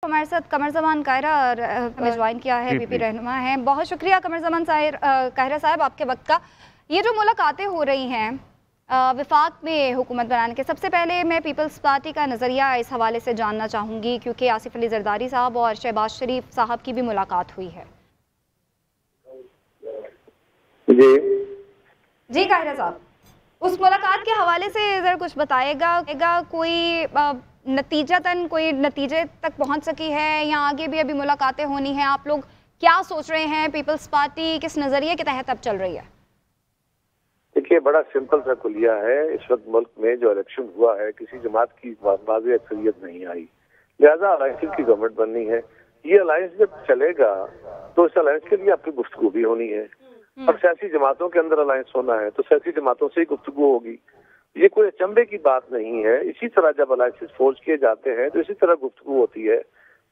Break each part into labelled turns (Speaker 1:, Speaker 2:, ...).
Speaker 1: हमारे साथ कमर ज़मान कायरा हमें ज्वाइन किया है, पीपी रहनुमा हैं। बहुत शुक्रिया कमर ज़मान कायरा साहब आपके वक्त का। ये जो मुलाकातें हो रही हैं वफाक में हुकूमत बनाने के, सबसे पहले मैं पीपल्स पार्टी का नज़रिया इस हवाले से जानना चाहूँगी क्योंकि आसिफ अली जरदारी साहब और शहबाज शरीफ साहब की भी मुलाकात हुई है। जी कायरा साहब, उस मुलाकात के हवाले से ज़रा कुछ बताएगा। कोई नतीजतन कोई नतीजे तक पहुंच सकी है या आगे भी अभी मुलाकातें होनी हैं? आप लोग क्या सोच रहे हैं? पीपल्स पार्टी किस नज़रिए के तहत अब चल रही है?
Speaker 2: देखिए, बड़ा सिंपल सा कुलिया है। इस वक्त मुल्क में जो इलेक्शन हुआ है, किसी जमात की वाज़ेह अक्सरियत नहीं आई, लिहाजा अलायंस की गवर्नमेंट बननी है। ये अलायंस जब चलेगा तो इस अलायंस के लिए आपकी गुफ्तगू भी होनी है और सियासी जमातों के अंदर अलायंस होना है तो सियासी जमातों से ही गुफ्तगू होगी। ये कोई अचंभे की बात नहीं है। इसी तरह जब अलायंसेस फोर्ज किए जाते हैं तो इसी तरह गुफ्तगू होती है।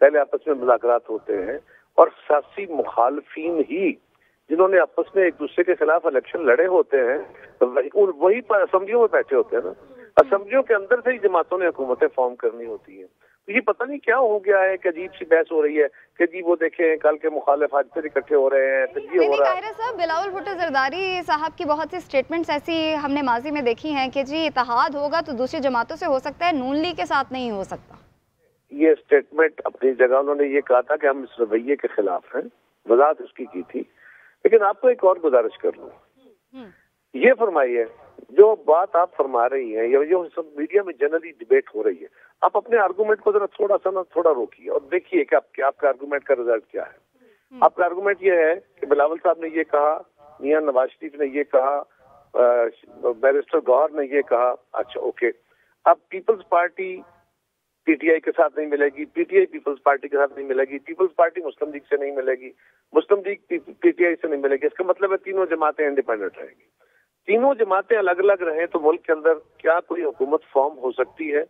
Speaker 2: पहले आपस में मुज़ाकरात होते हैं और सियासी मुखालफीन ही जिन्होंने आपस में एक दूसरे के खिलाफ इलेक्शन लड़े होते हैं वही असम्बलियों में बैठे होते हैं ना। असम्बलियों के अंदर से ही जमातों ने हुकूमतें फॉर्म करनी होती हैं। तो ये पता नहीं क्या हो गया है कि अजीब सी बहस हो रही है कि जी वो देखें कल के मुखालिफ आज फिर इकट्ठे हो रहे हैं, फिर ये हो रहा है।
Speaker 1: साहब, बिलावल भुट्टो जरदारी साहब की बहुत सी स्टेटमेंट्स ऐसी हमने माजी में देखी हैं कि जी इत्तेहाद होगा तो दूसरी जमातों से हो सकता है, नून लीग के साथ नहीं हो सकता।
Speaker 2: ये स्टेटमेंट अपनी जगह उन्होंने ये कहा था कि हम इस रवैये के खिलाफ हैं, वजाहत उसकी की थी। लेकिन आपको एक और गुजारिश कर लूं, ये फरमाइए जो बात आप फरमा रही हैं या जो सब मीडिया में जनरली डिबेट हो रही है, आप अपने आर्गूमेंट को जरा थोड़ा रोकिए और देखिए कि आपका आर्गूमेंट का रिजल्ट क्या है। आपका आर्गूमेंट ये है कि बिलावल साहब ने ये कहा, मियां नवाज शरीफ ने ये कहा, बैरिस्टर गौहर ने ये कहा। अच्छा ओके, अब पीपल्स पार्टी पीटीआई के साथ नहीं मिलेगी, पीटीआई पीपल्स पार्टी के साथ नहीं मिलेगी, पीपल्स पार्टी मुस्लिम लीग से नहीं मिलेगी, मुस्लिम लीग पीटीआई से नहीं मिलेगी। इसका मतलब है तीनों जमातें इंडिपेंडेंट रहेंगी। तीनों जमातें अलग अलग रहें तो मुल्क के अंदर क्या कोई हुकूमत फॉर्म हो सकती है?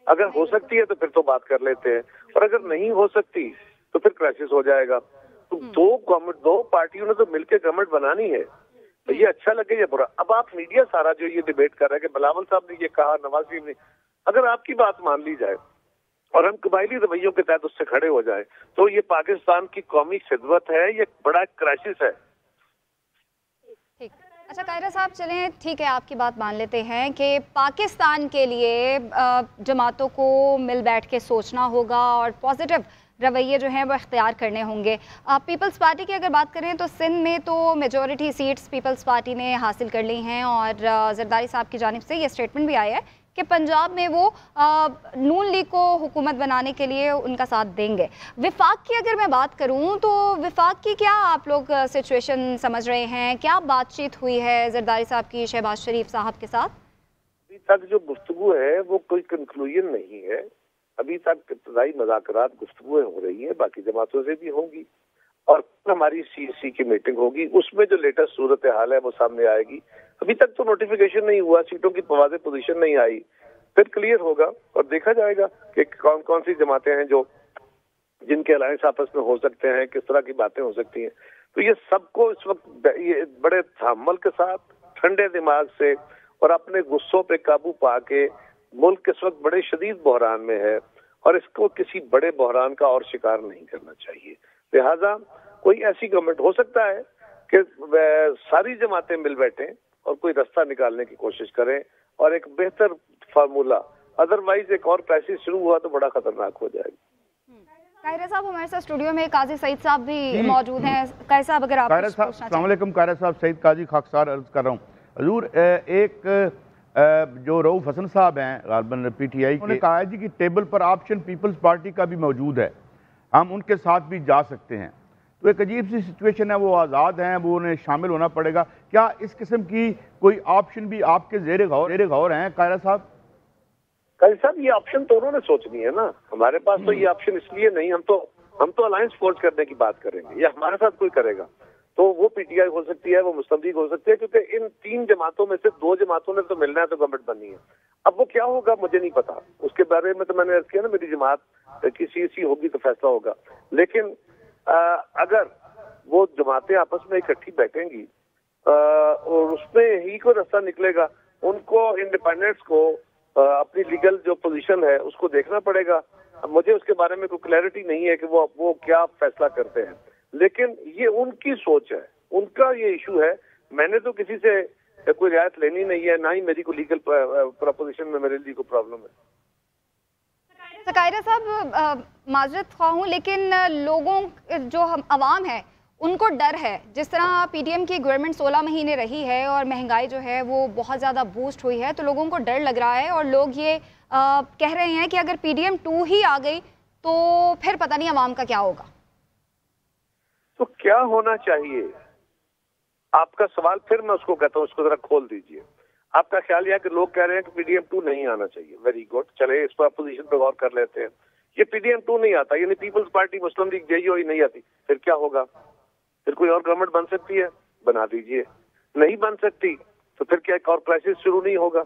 Speaker 2: अगर हो सकती है तो फिर तो बात कर लेते हैं, और अगर नहीं हो सकती तो फिर क्राइसिस हो जाएगा। तो दो पार्टियों ने तो मिलकर गवर्नमेंट बनानी है, तो ये अच्छा लगे या बुरा। अब आप मीडिया सारा जो ये डिबेट कर रहा है कि बिलावल साहब ने ये कहा, नवाज शरीफ ने, अगर आपकी बात मान ली जाए और हम कबायली रवैयों के तहत उससे खड़े हो जाए तो ये पाकिस्तान की कौमी खिदमत है, ये बड़ा क्राइसिस है।
Speaker 1: ठीक, अच्छा कायरा साहब, चलें ठीक है, आपकी बात मान लेते हैं कि पाकिस्तान के लिए जमातों को मिल बैठ के सोचना होगा और पॉजिटिव रवैये जो हैं वो इख्तियार करने होंगे। पीपल्स पार्टी की अगर बात करें तो सिंध में तो मेजॉरिटी सीट्स पीपल्स पार्टी ने हासिल कर ली हैं और जरदारी साहब की जानिब से ये स्टेटमेंट भी आया है कि पंजाब में वो नून लीग को हुकूमत बनाने के लिए उनका साथ देंगे। विफाक की अगर मैं बात करूं तो विफाक की क्या आप लोग सिचुएशन समझ रहे हैं? क्या बातचीत हुई है जरदारी साहब की शहबाज शरीफ साहब के साथ?
Speaker 2: अभी तक जो गुफ्तगू है वो कोई कंक्लूजन नहीं है। अभी तक इब्तदाई मुज़ाकरात गुफ्तगुएं हो रही है, बाकी जमातों से भी होंगी और हमारी सीएसी की मीटिंग होगी, उसमें जो लेटेस्ट सूरत हाल है वो सामने आएगी। अभी तक तो नोटिफिकेशन नहीं हुआ, सीटों की वाज़ेह पोजीशन नहीं आई, फिर क्लियर होगा और देखा जाएगा कि कौन कौन सी जमातें हैं जो जिनके अलायंस आपस में हो सकते हैं, किस तरह की बातें हो सकती हैं। तो ये सबको इस वक्त ये बड़े तहम्मुल के साथ, ठंडे दिमाग से और अपने गुस्सों पे काबू पा के, मुल्क इस वक्त बड़े शदीद बहरान में है और इसको किसी बड़े बहरान का और शिकार नहीं करना चाहिए। लिहाजा कोई ऐसी गवर्नमेंट हो सकता है कि सारी जमातें मिल बैठें और कोई रास्ता निकालने की कोशिश करें और एक बेहतर फार्मूला, अदरवाइज एक और क्राइसिस शुरू हुआ तो बड़ा खतरनाक हो जाएगा।
Speaker 1: कायरा साहब, हमारे साथ स्टूडियो में काजी सईद साहब भी मौजूद हैं। कायरा साहब, अगर आप
Speaker 3: अस्सलाम वालेकुम। कायरा साहब, सईद काजी खाकसार अर्ज कर रहा हूँ। हजूर, एक जो रऊफ हसन साहब हैं गालबन पीटीआई के, उन्होंने कहा है जी कि टेबल पर ऑप्शन पीपल्स पार्टी का भी मौजूद है, हम उनके साथ भी जा सकते हैं। तो एक अजीब सी सिचुएशन है, वो आज़ाद हैं, वो उन्हें शामिल होना पड़ेगा। क्या इस किस्म की कोई ऑप्शन भी आपके ज़ेरे गौर हैं कायरा साहब?
Speaker 2: काजी साहब, ये ऑप्शन तो उन्होंने सोचनी है ना, हमारे पास तो ये ऑप्शन इसलिए नहीं। हम तो अलायंस फोर्ज करने की बात करेंगे या हमारे साथ कोई करेगा तो वो पीटीआई हो सकती है, वो मुस्लिम लीग हो सकती है, क्योंकि इन तीन जमातों में से दो जमातों ने तो मिलना है तो गवर्नमेंट बननी है। अब वो क्या होगा मुझे नहीं पता, उसके बारे में तो मैंने अर्ज किया ना, मेरी जमात की सीएसी होगी तो फैसला होगा। लेकिन अगर वो जमातें आपस में इकट्ठी बैठेंगी और उसमें ही कोई रास्ता निकलेगा, उनको इंडिपेंडेंट्स को अपनी लीगल जो पोजीशन है उसको देखना पड़ेगा مجھے اس کے بارے میں کوئی کلیئرٹی نہیں ہے کہ وہ کیا فیصلہ کرتے ہیں، لیکن یہ ان کی سوچ ہے، ان کا یہ ایشو ہے. میں نے تو کسی سے کوئی رعایت لینی نہیں ہے، نہ ہی میری کوئی لیگل پروپوزیشن میں میرے لیے کوئی پرابلم ہے.
Speaker 1: سکائرہ صاحب معذرت خواہ ہوں، لیکن لوگوں جو عوام ہے ان کو ڈر ہے. جس طرح پی ڈی ایم کی گورنمنٹ 16 مہینے رہی ہے اور مہنگائی جو ہے وہ بہت زیادہ بوسٹ ہوئی ہے، تو لوگوں کو ڈر لگ رہا ہے اور لوگ یہ کہہ رہے ہیں کہ اگر پی ڈی ایم 2 ہی آ گئی تو پھر پتہ نہیں عوام کا کیا ہوگا.
Speaker 2: تو کیا ہونا چاہیے؟ آپ کا سوال پھر میں اس کو کہتا ہوں، اس کو ذرا کھول دیجئے. آپ کا خیال یہ ہے کہ لوگ کہہ رہے ہیں کہ پی ڈی ایم 2 نہیں آنا چاہیے. ویری گڈ، چلے اس پر اپوزیشن پہ غور کر لیتے ہیں. یہ پی ڈی ایم 2 نہیں آتا، یعنی پیپلز پارٹی مسلم لیگ جے ہی نہیں آتی، پھر کیا ہوگا؟ پھر کوئی اور گورنمنٹ بن سکتی ہے، بنا دیجئے. نہیں بن سکتی تو پھر کیا ایک اور کرائسس شروع نہیں ہوگا؟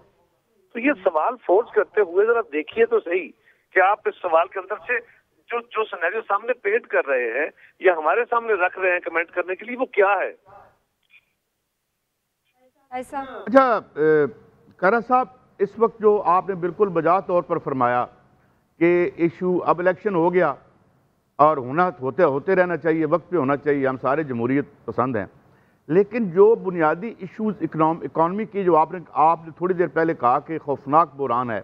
Speaker 2: تو یہ سوال فورس کرتے ہوئے ذرا دیکھیے تو صحیح کہ آپ اس سوال کے اندر سے جو سینیریو سامنے پینٹ کر رہے ہیں یا ہمارے سامنے رکھ رہے ہیں کمنٹ کرنے کے لیے، وہ کیا ہے؟
Speaker 1: ایسا
Speaker 3: اچھا کائرہ صاحب، اس وقت جو آپ نے بالکل بجا طور پر فرمایا کہ ایشو اب الیکشن ہو گیا اور ہوتے رہنا چاہیے، وقت پہ ہونا چاہیے، ہم سارے جمہوریت پسند ہیں، لیکن جو بنیادی ایشوز اکانومی کی جو آپ نے تھوڑی دیر پہلے کہا کہ خوفناک بحران ہے،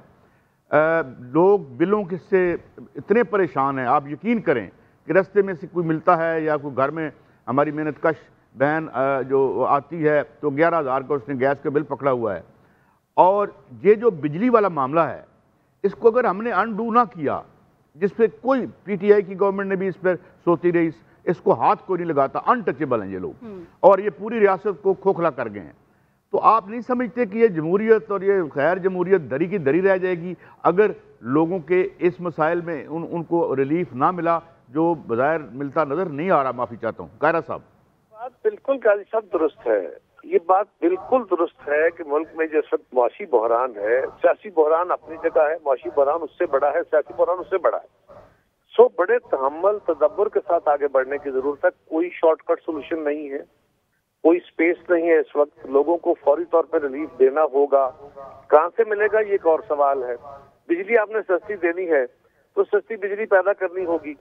Speaker 3: لوگ بلوں سے اتنے پریشان ہیں، آپ یقین کریں کہ رستے میں سے کوئی ملتا ہے یا کوئی گھر میں ہماری محنت کش بہن جو آتی ہے تو 11,000 کا اس نے گیس کا بل پکڑا ہوا ہے. اور یہ جو بجلی والا معاملہ ہے، اس کو اگر ہم نے انڈو نہ کیا، جس پہ کوئی پی ٹی آئی کی گورنمنٹ نے بھی اس پر سوتی رہی، اس کو ہاتھ کوئی نہیں لگاتا، انٹچیبل ہیں یہ لوگ، اور یہ پوری ریاست کو کھوکھلا کر گئے ہیں. تو آپ نہیں سمجھتے کہ یہ جمہوریت اور یہ غیر جمہوریت دری کی دری رہ جائے گی اگر لوگوں کے اس مسائل میں ان کو ریلیف نہ ملا جو بظاہر ملتا نظر نہیں آ رہا؟ معافی چاہتا ہوں کائرہ صاحب.
Speaker 2: بات بالکل قاضی صاحب درست ہے، یہ بات بالکل درست ہے کہ ملک میں جس وقت معاشی بحران ہے، سیاسی بحران اپنی جگہ ہے، معاشی بحران اس سے بڑا ہے، سیاسی بحران اس سے بڑا ہے. بڑے تحمل تدبر کے ساتھ آگے بڑھنے کی ضرورت ہے. کوئی شارٹ کٹ سولوشن نہیں ہے، کوئی سپیس نہیں ہے. اس وقت لوگوں کو فوری طور پہ ریلیف دینا ہوگا. کہاں سے ملے گا یہ ایک اور سوال ہے. بجلی آپ نے سستی دینی ہے تو سستی بجلی پیدا کرنی ہوگی،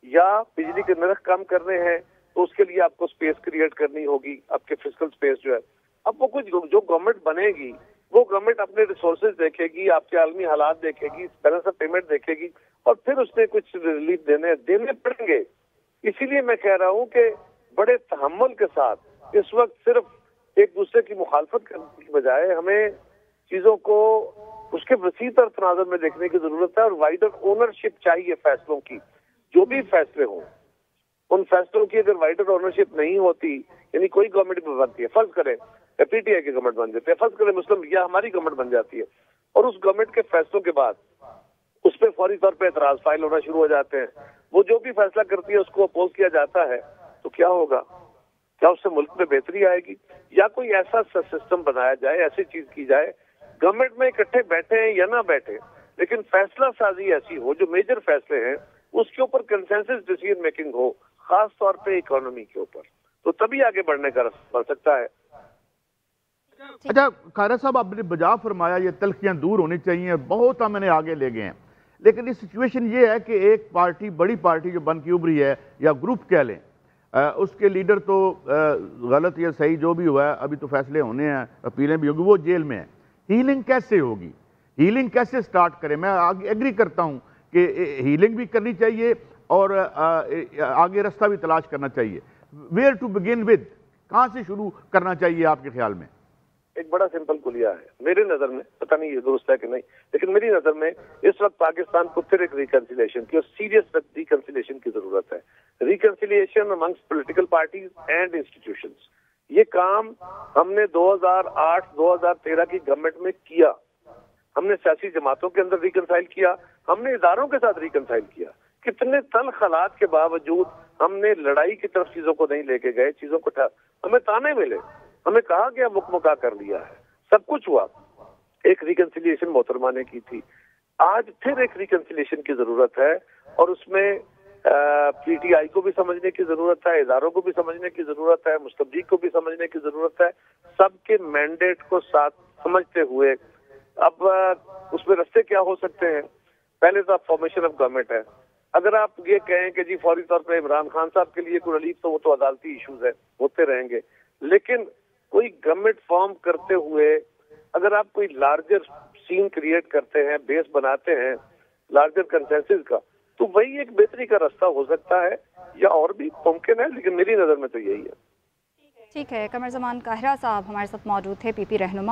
Speaker 2: یا بجلی کے نرخ کم کرنے ہیں تو اس کے لیے آپ کو سپیس کریٹ کرنی ہوگی، آپ کے فزیکل سپیس جو ہے. اب وہ کچھ جو گورنمنٹ بنے گی، وہ گورنمنٹ اپنے ریسورسز دیکھے گی، آپ کے عالمی حالات دیکھے گی، بیلنس آف پیمنٹ دیکھے گی، اور پھر اس نے کچھ ریلیف دینے پڑیں گے. اسی لیے میں کہہ رہا ہوں کہ بڑے تحمل کے ساتھ اس وقت صرف ایک دوسرے کی مخالفت کرنے کی بجائے ہمیں چیزوں کو اس کے وسیع تر تناظر میں دیکھنے کی ضرورت ہے، اور وائڈر اونرشپ چاہیے فیصلوں کی. جو بھی فیصلے ہوں، ان فیصلوں کی اگر وائڈر اونرشپ نہیں ہوتی، یعنی کوئی گورنمنٹ بنتی ہے، فرض کریں پی ٹی آئی کی گورنمنٹ بن جاتی ہے، فرض کریں مسلم یا ہماری گورنمنٹ بن جاتی ہے، اور اس گورنمنٹ کے فیصلوں کے بعد اس پہ فوری طور پہ اعتراض فائل ہونا شروع ہو جاتے ہیں، وہ جو بھی فیصلہ کرتی ہے اس کو اپوز کیا جاتا ہے، تو کیا ہوگا؟ کیا اس سے ملک میں بہتری آئے گی؟ یا کوئی ایسا سسٹم بنایا جائے، ایسی چیز کی جائے، گورنمنٹ میں اکٹھے بیٹھے ہیں یا نہ بیٹھے، لیکن فیصلہ سازی ایسی ہو، جو میجر فیصلے ہیں اس کے اوپر کنسنسس ڈیسیژن میکنگ ہو، خاص طور پہ اکانومی کے اوپر، تو تبھی آگے بڑھنے کا راستہ بن سکتا ہے.
Speaker 3: اچھا کائرہ صاحب، آپ نے بجا فرمایا یہ تلخیاں دور ہونی چاہیے، بہت ہم انہیں آگے لے گئے ہیں، لیکن اس سچویشن یہ ہے کہ ایک پارٹی، بڑی پارٹی جو بن کے ابھری ہے یا گروپ کہہ لیں، اس کے لیڈر تو غلط یا صحیح جو بھی ہوا ہے، ابھی تو فیصلے ہونے ہیں، اپیلیں بھی ہوگی، وہ جیل میں ہیں. ہیلنگ کیسے ہوگی؟ ہیلنگ کیسے سٹارٹ کریں؟ میں ایگری کرتا ہوں کہ ہیلنگ بھی کرنی چاہیے اور آگے راستہ بھی تلاش کرنا چاہیے. ویئر ٹو بگن ود، کہاں سے شروع کرنا چاہیے آپ کے خیال میں؟
Speaker 2: ایک بڑا سمپل کلیہ ہے میرے نظر میں، پتہ نہیں یہ درست ہے کہ نہیں، لیکن میری نظر میں اس وقت پاکستان کو پھر ایک ریکنسیلیشن کی اور سیریس ریکنسیلیشن کی ضرورت ہے. Reconciliation amongst political parties and institutions. یہ کام ہم نے 2008-2013 کی گورنمنٹ میں کیا. ہم نے سیاسی جماعتوں کے اندر ریکنسائل کیا، ہم نے اداروں کے ساتھ ریکنسائل کیا. کتنے تلخ حالات کے باوجود ہم نے لڑائی کی طرف چیزوں کو نہیں لے کے گئے، چیزوں کو ہمیں تانے ملے، ہمیں کہا گیا مکمکا کر لیا ہے، سب کچھ ہوا. ایک ریکنسیلیشن محترمہ نے کی تھی. آج پھر ایک ریکنسیلیشن کی ضرورت ہے، اور اس میں پی ٹی آئی کو بھی سمجھنے کی ضرورت ہے، اداروں کو بھی سمجھنے کی ضرورت ہے، مستبدیق کو بھی سمجھنے کی ضرورت ہے. سب کے مینڈیٹ کو ساتھ سمجھتے ہوئے اب اس میں رستے کیا ہو سکتے ہیں؟ पहले तो आप फॉर्मेशन ऑफ गवर्नमेंट है। अगर आप ये कहें कि जी फौरी तौर पर इमरान खान साहब के लिए कोई रिलीफ, तो वो तो अदालती इश्यूज है, होते रहेंगे। लेकिन कोई गवर्नमेंट फॉर्म करते हुए अगर आप कोई लार्जर सीन क्रिएट करते हैं, बेस बनाते हैं लार्जर कंसेंसस का, तो वही एक बेहतरी का रास्ता हो सकता है, या और भी मुमकिन है, लेकिन मेरी नज़र में तो यही है।
Speaker 1: ठीक है, कमर ज़मान काहिरा साहब हमारे साथ मौजूद थे, पीपी रहनुमा।